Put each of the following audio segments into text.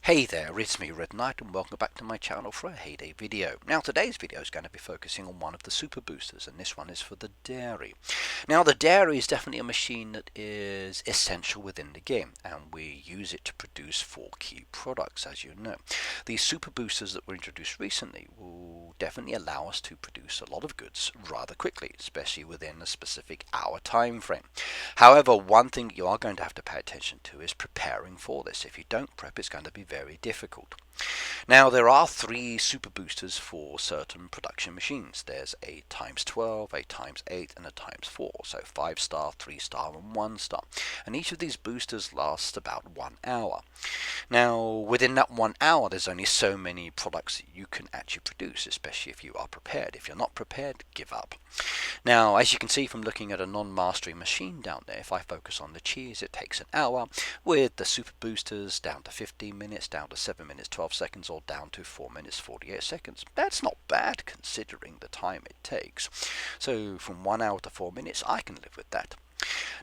Hey there, it's me Red Knight and welcome back to my channel for a Heyday video. Now today's video is going to be focusing on one of the super boosters, and this one is for the dairy. Now the dairy is definitely a machine that is essential within the game, and we use it to produce 4 key products, as you know. These super boosters that were introduced recently will definitely allow us to produce a lot of goods rather quickly, especially within a specific hour time frame. However, one thing you are going to have to pay attention to is preparing for this. If you don't prep, it's going to be very difficult. Now there are 3 super boosters for certain production machines. There's a ×12, a ×8 and a ×4, so 5 star, 3 star and 1 star, and each of these boosters lasts about 1 hour. Now within that 1 hour there's only so many products that you can actually produce, especially if you are prepared. If you're not prepared, give up. Now as you can see from looking at a non-mastery machine down there, if I focus on the cheese it takes an hour, with the super boosters down to 15 minutes, down to 7 minutes 12 seconds, or down to 4 minutes 48 seconds. That's not bad considering the time it takes. So from 1 hour to 4 minutes I can live with that.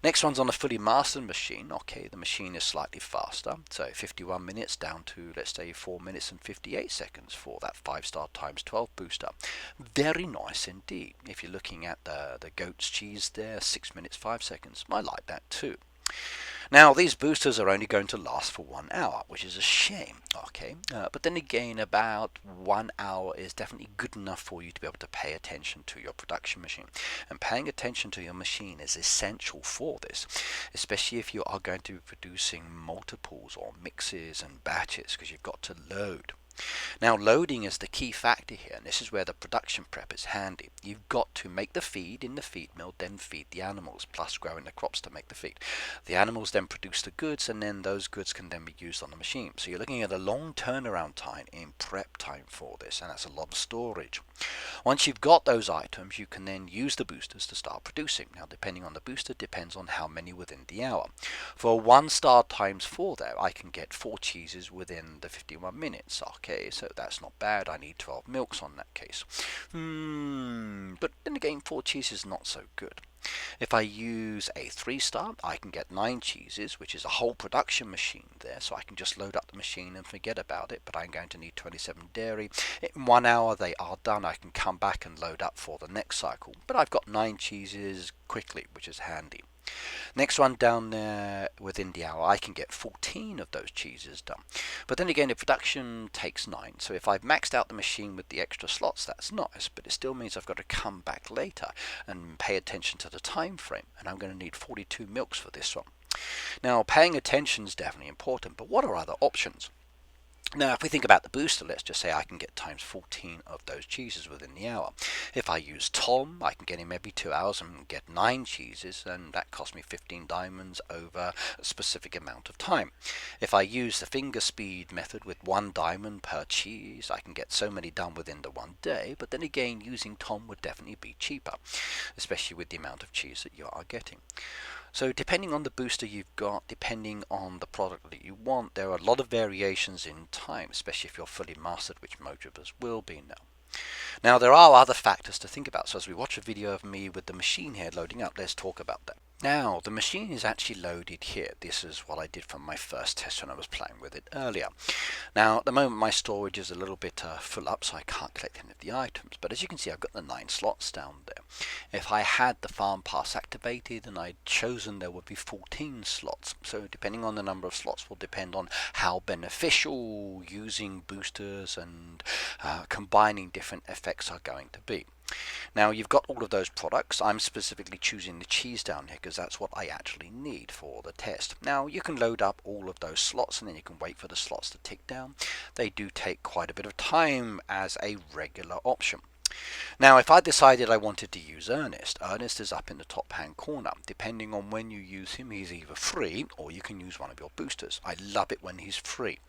Next one's on a fully mastered machine. Okay, the machine is slightly faster, so 51 minutes down to, let's say, 4 minutes and 58 seconds for that 5 star ×12 booster. Very nice indeed. If you're looking at the goat's cheese there, 6 minutes 5 seconds, I like that too. Now these boosters are only going to last for 1 hour, which is a shame, okay, but then again about 1 hour is definitely good enough for you to be able to pay attention to your production machine, and paying attention to your machine is essential for this, especially if you are going to be producing multiples or mixes and batches, because you've got to load. Now loading is the key factor here, and this is where the production prep is handy. You've got to make the feed in the feed mill, then feed the animals, plus growing the crops to make the feed. The animals then produce the goods, and then those goods can then be used on the machine. So you're looking at a long turnaround time in prep time for this, and that's a lot of storage. Once you've got those items, you can then use the boosters to start producing. Now depending on the booster, depends on how many within the hour. For 1 star ×4 there, I can get 4 cheeses within the 51 minutes. Okay, so that's not bad. I need 12 milks on that case. But then again, 4 cheeses is not so good. If I use a 3 star, I can get 9 cheeses, which is a whole production machine there, so I can just load up the machine and forget about it, but I'm going to need 27 dairy. In 1 hour they are done. I can come back and load up for the next cycle, but I've got 9 cheeses quickly, which is handy. Next one down there within the hour, I can get 14 of those cheeses done. But then again, the production takes 9, so if I've maxed out the machine with the extra slots, that's nice, but it still means I've got to come back later and pay attention to the time frame, and I'm going to need 42 milks for this one. Now, paying attention is definitely important, but what are other options? Now, if we think about the booster, let's just say I can get ×14 of those cheeses within the hour. If I use Tom, I can get him every 2 hours and get 9 cheeses, and that costs me 15 diamonds over a specific amount of time. If I use the finger speed method with 1 diamond per cheese, I can get so many done within the 1 day, but then again, using Tom would definitely be cheaper, especially with the amount of cheese that you are getting. So depending on the booster you've got, depending on the product that you want, there are a lot of variations in time, especially if you're fully mastered, which most of us will be now. Now there are other factors to think about, so as we watch a video of me with the machine here loading up, let's talk about that. Now the machine is actually loaded here. This is what I did from my first test when I was playing with it earlier. Now at the moment my storage is a little bit full up, so I can't collect any of the items, but as you can see I've got the 9 slots down there. If I had the farm pass activated and I'd chosen, there would be 14 slots, so depending on the number of slots will depend on how beneficial using boosters and combining different effects are going to be. Now you've got all of those products. I'm specifically choosing the cheese down here because that's what I actually need for the test. Now you can load up all of those slots and then you can wait for the slots to tick down. They do take quite a bit of time as a regular option. Now if I decided I wanted to use Ernest, Ernest is up in the top hand corner. Depending on when you use him, he's either free or you can use one of your boosters. I love it when he's free.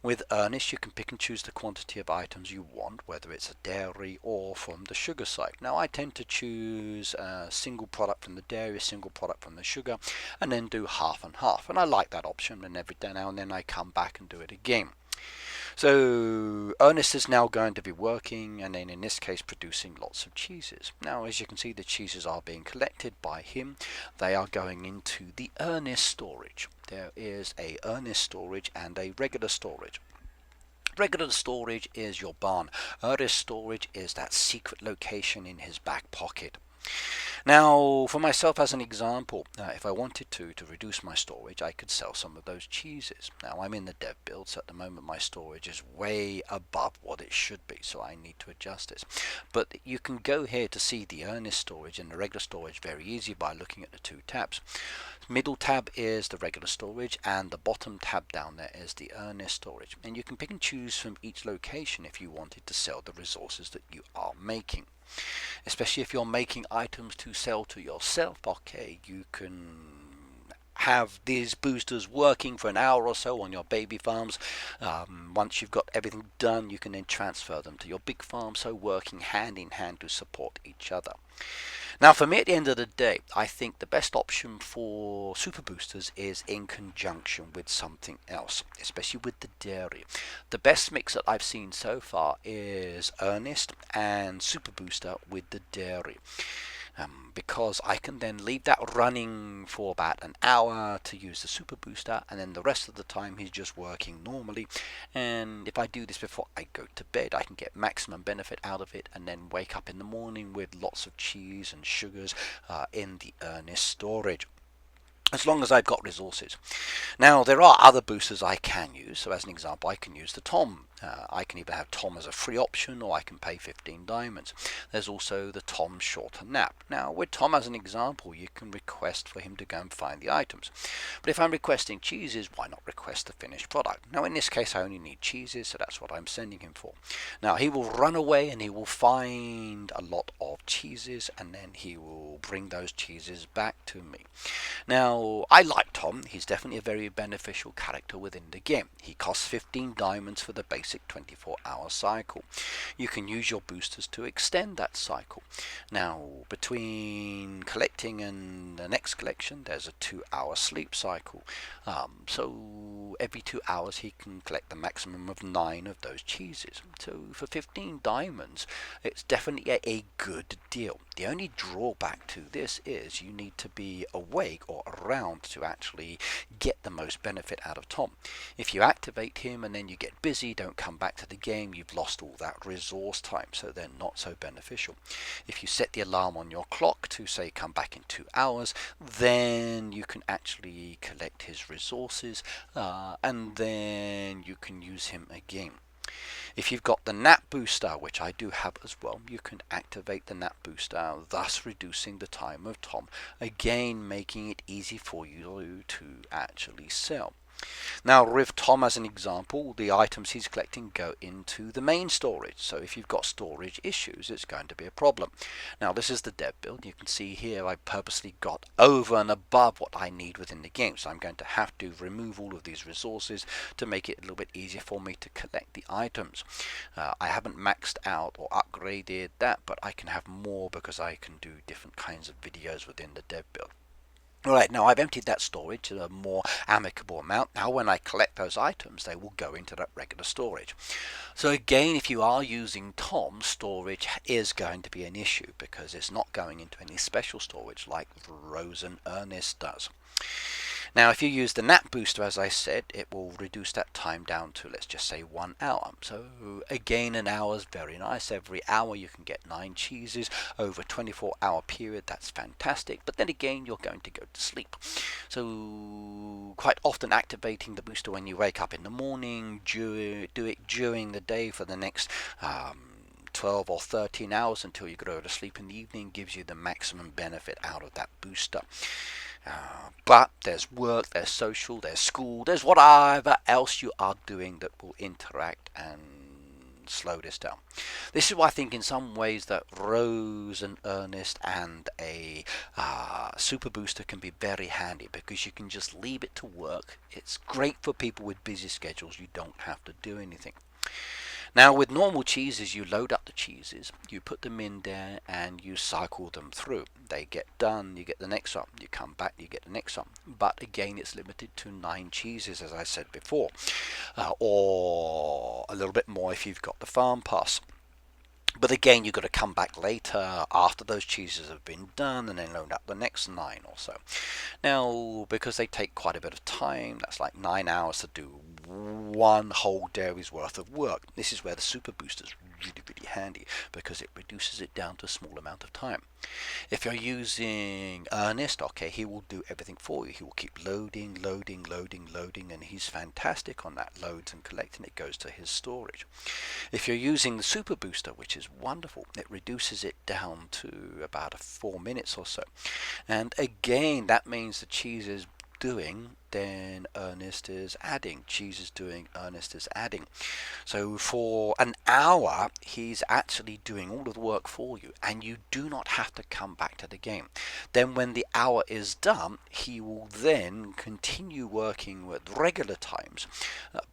With Ernest you can pick and choose the quantity of items you want, whether it's a dairy or from the sugar side. Now I tend to choose a single product from the dairy, a single product from the sugar, and then do half and half, and I like that option, and every now and then I come back and do it again. So Ernest is now going to be working, and then in this case producing lots of cheeses. Now as you can see, the cheeses are being collected by him. They are going into the Ernest storage. There is a Ernest storage and a regular storage. Regular storage is your barn. Ernest storage is that secret location in his back pocket. Now, for myself as an example, if I wanted to reduce my storage, I could sell some of those cheeses. Now, I'm in the dev build, so at the moment my storage is way above what it should be, so I need to adjust this. But you can go here to see the Ernest storage and the regular storage very easy by looking at the two tabs. Middle tab is the regular storage, and the bottom tab down there is the Ernest storage. And you can pick and choose from each location if you wanted to sell the resources that you are making. Especially if you're making items to sell to yourself, okay, you can have these boosters working for an hour or so on your baby farms. Once you've got everything done, you can then transfer them to your big farm, so working hand in hand to support each other. Now, for me, at the end of the day, I think the best option for super boosters is in conjunction with something else, especially with the dairy. The best mix that I've seen so far is Ernest and super booster with the dairy. Because I can then leave that running for about an hour to use the super booster, and then the rest of the time he's just working normally. And if I do this before I go to bed, I can get maximum benefit out of it, and then wake up in the morning with lots of cheese and sugars in the Ernest storage, as long as I've got resources. Now, there are other boosters I can use. So as an example, I can use the Tom. I can either have Tom as a free option, or I can pay 15 diamonds. There's also the Tom shorter nap. Now, with Tom as an example, you can request for him to go and find the items. But if I'm requesting cheeses, why not request the finished product? Now, in this case, I only need cheeses, so that's what I'm sending him for. Now, he will run away and he will find a lot of cheeses, and then he will bring those cheeses back to me. Now, I like Tom. He's definitely a very beneficial character within the game. He costs 15 diamonds for the basic 24-hour cycle. You can use your boosters to extend that cycle. Now, between collecting and the next collection, there's a 2-hour sleep cycle. So every 2 hours he can collect the maximum of 9 of those cheeses. So for 15 diamonds, it's definitely a good deal. The only drawback to this is you need to be awake or around to actually get the most benefit out of Tom. If you activate him and then you get busy, don't come back to the game, you've lost all that resource time, so they're not so beneficial. If you set the alarm on your clock to say come back in 2 hours, then you can actually collect his resources, and then you can use him again. If you've got the nap booster, which I do have as well, you can activate the nap booster, thus reducing the time of Tom, again making it easy for you to actually sell. Now, with Tom as an example, the items he's collecting go into the main storage. So if you've got storage issues, it's going to be a problem. Now, this is the dev build. You can see here I purposely got over and above what I need within the game. So I'm going to have to remove all of these resources to make it a little bit easier for me to collect the items. I haven't maxed out or upgraded that, but I can have more because I can do different kinds of videos within the dev build. Alright, now I've emptied that storage to a more amicable amount. Now when I collect those items, they will go into that regular storage. So again, if you are using Tom, storage is going to be an issue because it's not going into any special storage like Rose and Ernest does. Now, if you use the nap booster, as I said, it will reduce that time down to, let's just say, 1 hour. So again, an hour is very nice. Every hour you can get 9 cheeses over a 24-hour period. That's fantastic. But then again, you're going to go to sleep. So quite often activating the booster when you wake up in the morning, do it during the day for the next 12 or 13 hours until you go to sleep in the evening, gives you the maximum benefit out of that booster. But there's work, there's social, there's school, there's whatever else you are doing that will interact and slow this down. This is why I think in some ways that Rose and Ernest and a super booster can be very handy because you can just leave it to work. It's great for people with busy schedules. You don't have to do anything. Now with normal cheeses, you load up the cheeses, you put them in there and you cycle them through. They get done, you get the next one, you come back, you get the next one. But again, it's limited to 9 cheeses, as I said before, or a little bit more if you've got the farm pass. But again, you've got to come back later after those cheeses have been done and then load up the next 9 or so. Now, because they take quite a bit of time, that's like 9 hours to do one whole dairy's worth of work. This is where the Super Booster is really handy, because it reduces it down to a small amount of time. If you're using Ernest, okay, he will do everything for you. He will keep loading, and he's fantastic on that. Loads and collecting, it goes to his storage. If you're using the Super Booster, which is wonderful, it reduces it down to about 4 minutes or so. And again, that means the cheese is doing, then Ernest is adding. Cheese is doing, Ernest is adding. So for an hour, he's actually doing all of the work for you, and you do not have to come back to the game. Then when the hour is done, he will then continue working with regular times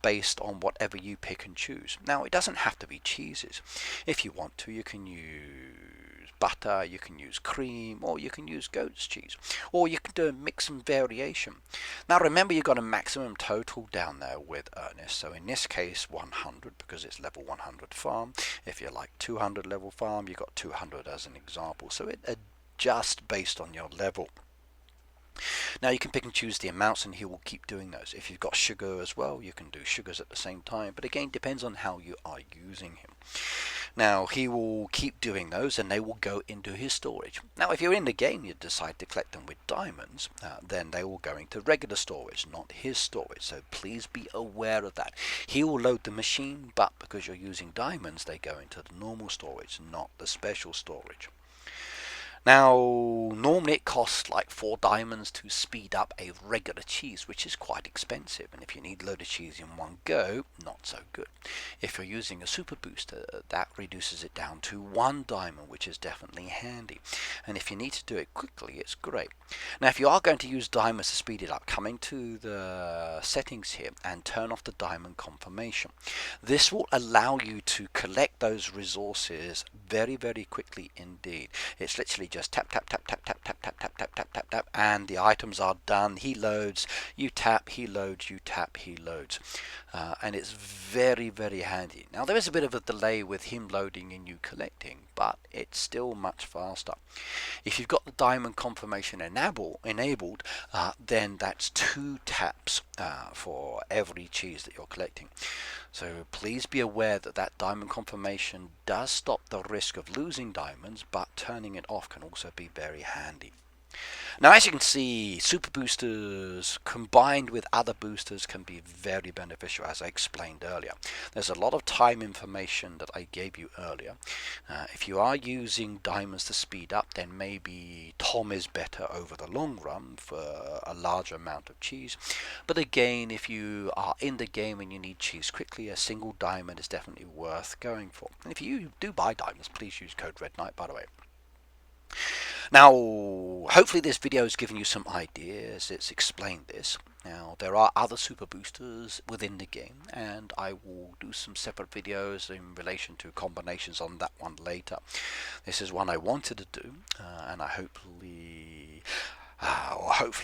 based on whatever you pick and choose. Now, it doesn't have to be cheeses. If you want to, you can use butter, you can use cream, or you can use goat's cheese, or you can do a mix and variation. Now remember, you've got a maximum total down there with Ernest, so in this case 100, because it's level 100 farm. If you're like 200 level farm, you've got 200 as an example, so it adjusts based on your level. Now you can pick and choose the amounts, and he will keep doing those. If you've got sugar as well, you can do sugars at the same time, but again, depends on how you are using him. Now he will keep doing those, and they will go into his storage. Now if you're in the game, you decide to collect them with diamonds, then they will go into regular storage, not his storage. So please be aware of that. He will load the machine, but because you're using diamonds, they go into the normal storage, not the special storage. Now, normally it costs like 4 diamonds to speed up a regular cheese, which is quite expensive. And if you need a load of cheese in one go, not so good. If you're using a Super Booster, that reduces it down to 1 diamond, which is definitely handy. And if you need to do it quickly, it's great. Now, if you are going to use diamonds to speed it up, come into the settings here and turn off the diamond confirmation. This will allow you to collect those resources very quickly indeed. It's literally just tap, and the items are done. He loads, you tap, he loads, you tap, he loads. And it's very handy. Now there is a bit of a delay with him loading and you collecting, but it's still much faster. If you've got the diamond confirmation enabled, then that's 2 taps for every cheese that you're collecting. So please be aware that that diamond confirmation does stop the risk of losing diamonds, but turning it off can also be very handy. Now, as you can see, Super Boosters combined with other boosters can be very beneficial, as I explained earlier. There's a lot of time information that I gave you earlier. If you are using diamonds to speed up, then maybe Tom is better over the long run for a larger amount of cheese. But again, if you are in the game and you need cheese quickly, a single diamond is definitely worth going for. And if you do buy diamonds, please use code REDKNIGHT, by the way. Now, hopefully this video has given you some ideas. It's explained this. Now, there are other Super Boosters within the game, and I will do some separate videos in relation to combinations on that one later. This is one I wanted to do, and I hopefully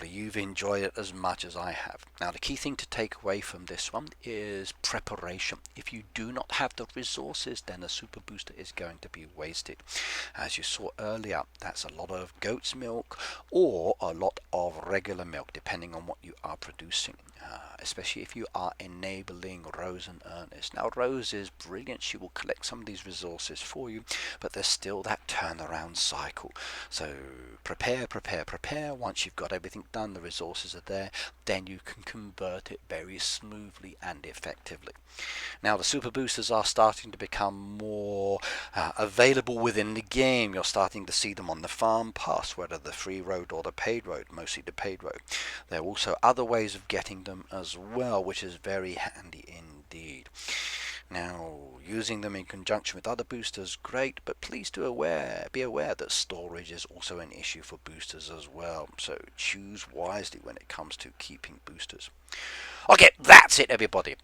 you've enjoyed it as much as I have. Now, the key thing to take away from this one is preparation. If you do not have the resources, then a Super Booster is going to be wasted. As you saw earlier, that's a lot of goat's milk or a lot of regular milk, depending on what you are producing. Especially if you are enabling Rose and Ernest. Now, Rose is brilliant. She will collect some of these resources for you, but there's still that turnaround cycle. So prepare. Once you've got everything done, the resources are there, then you can convert it very smoothly and effectively. Now, the Super Boosters are starting to become more available within the game. You're starting to see them on the farm pass, whether the free road or the paid road, mostly the paid road. There are also other ways of getting them as well, which is very handy indeed. Now, using them in conjunction with other boosters, great, but please be aware that storage is also an issue for boosters as well, so choose wisely when it comes to keeping boosters. Okay, that's it, everybody.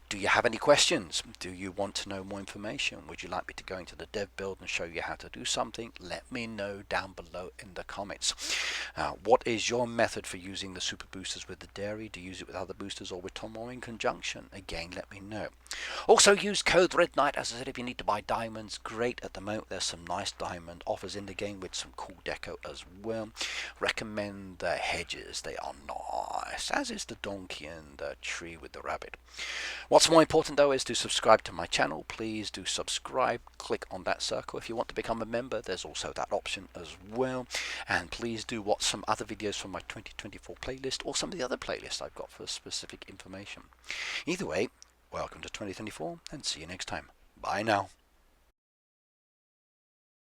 Do you have any questions? Do you want to know more information? Would you like me to go into the dev build and show you how to do something? Let me know down below in the comments. What is your method for using the super boosters with the dairy? Do you use it with other boosters or with Tom or in conjunction? Again, let me know. Also, use code Red Knight. As I said, if you need to buy diamonds, great. At the moment, there's some nice diamond offers in the game with some cool deco as well. Recommend the hedges. They are nice, as is the donkey and the tree with the rabbit. What's more important though is to subscribe to my channel. Please do subscribe. Click on that circle. If you want to become a member, there's also that option as well. And please do watch some other videos from my 2024 playlist or some of the other playlists I've got for specific information. Either way, welcome to 2024 and see you next time. Bye now.